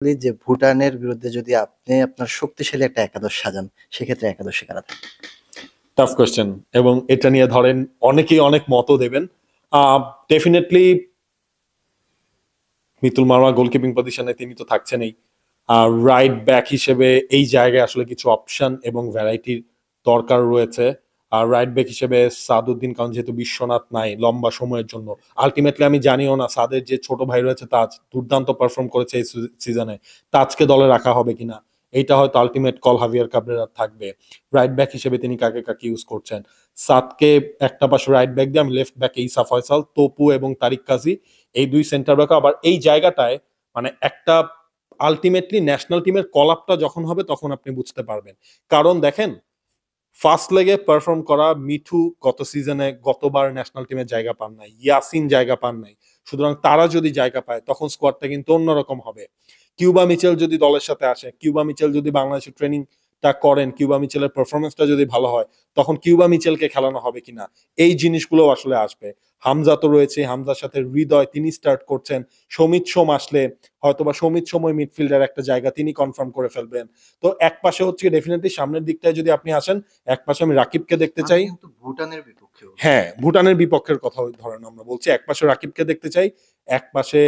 বলি যে ভুটানের বিরুদ্ধে যদি আপনি আপনার শক্তিশালী একটা একাদশ সাজান, সেক্ষেত্রে একাদশে কারা থাকবে? টাফ কোয়েশ্চেন, এবং এটা নিয়ে ধরেন অনেকেই অনেক মতও দেবেন। ডেফিনেটলি মিতুল মারওয়া গোলকিপিং পজিশনে তিনি তো থাকছেনই। রাইট ব্যাক হিসেবে এই জায়গায় আসলে কিছু অপশন এবং ভ্যারাইটির দরকার রয়েছে। আর রাইট ব্যাক হিসেবে সাদউদ্দিন, কারণ যেহেতু বিশ্বনাথ নাই লম্বা সময়ের জন্য, আলটিমেটলি আমি জানিও না সাদের যে ছোট ভাই রয়েছে তাজ দুর্দান্ত পারফর্ম করেছে এই সিজনে, তাজকে দলে রাখা হবে কিনা এইটা হয়তো আলটিমেট কল হাভিয়ার কাবরেরার থাকবে। রাইট ব্যাক হিসেবে তিনি কাকে কাকে ইউজ করছেন, সাদকে একটা পাশে রাইট ব্যাক দিয়ে আমি লেফট ব্যাকে ইসা ফয়সাল, তপু এবং তারিক কাজী এই দুই সেন্টার ব্যাক। আবার এই জায়গাটায় মানে একটা আলটিমেটলি ন্যাশনাল টিমের কল আপটা যখন হবে তখন আপনি বুঝতে পারবেন। কারণ দেখেন ফার্স্ট লেগে পারফর্ম করা মিঠু গত সিজনে গতবার ন্যাশনাল টিমের জায়গা পান নাই, ইয়াসিন জায়গা পান নাই, সুতরাং তারা যদি জায়গা পায় তখন স্কোয়াডটা কিন্তু অন্যরকম হবে। কিউবা মিচেল যদি দলের সাথে আসে, কিউবা মিচেল যদি বাংলাদেশের ট্রেনিংটা করেন, কিউবা মিচেলের পারফরমেন্সটা যদি ভালো হয়, তখন কিউবা মিচেলকে খেলানো হবে কিনা এই জিনিসগুলো আসলে আসবে। হামজা তো রয়েছে, হামজার সাথে হৃদয় তিনি স্টার্ট করছেন, সমিত সোম আসলে হয়তোবা সমিত সময় মিডফিল্ডের একটা জায়গা তিনি কনফার্ম করে ফেলবেন। তো এক পাশে হচ্ছে ডেফিনেটলি সামনের দিকটায় যদি আপনি আসেন, এক পাশে আমি রাকিবকে দেখতে চাই। কিন্তু ভুটানের বিপক্ষে, হ্যাঁ, ভুটানের বিপক্ষের কথা ধরেন আমরা বলছি, এক পাশে রাকিবকে দেখতে চাই, এক পাশে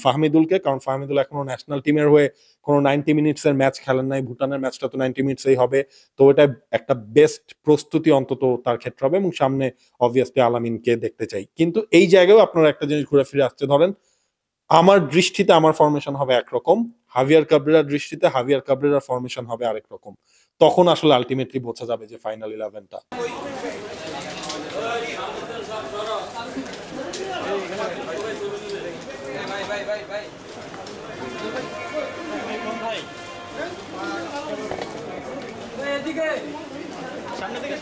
ফাহমিদুলকে, কারণ ফাহমিদুল এখনো ন্যাশনাল টিমের হয়ে কোনো 90 মিনিটসের ম্যাচ খেলেন নাই, ভুটানের ম্যাচটা তো 90 মিনিটসেই হবে। তো এটা একটা বেস্ট প্রস্তুতি অন্তত তার ক্ষেত্রে হবে, এবং সামনে অবভিয়াসলি আলামিনকে দেখতে চাই। কিন্তু এই জায়গায় আপনার একটা জিনিস ঘুরে ফিরে আসছে, ধরেন আমার দৃষ্টিতে আমার ফরমেশন হবে একরকম, হাভিয়ার কাবরেরার দৃষ্টিতে হাভিয়ার কাবরেরার ফরমেশন হবে আরেক রকম। তখন আসলে আলটিমেটলি বোঝা যাবে যে ফাইনাল 11টা। সামনে থেকে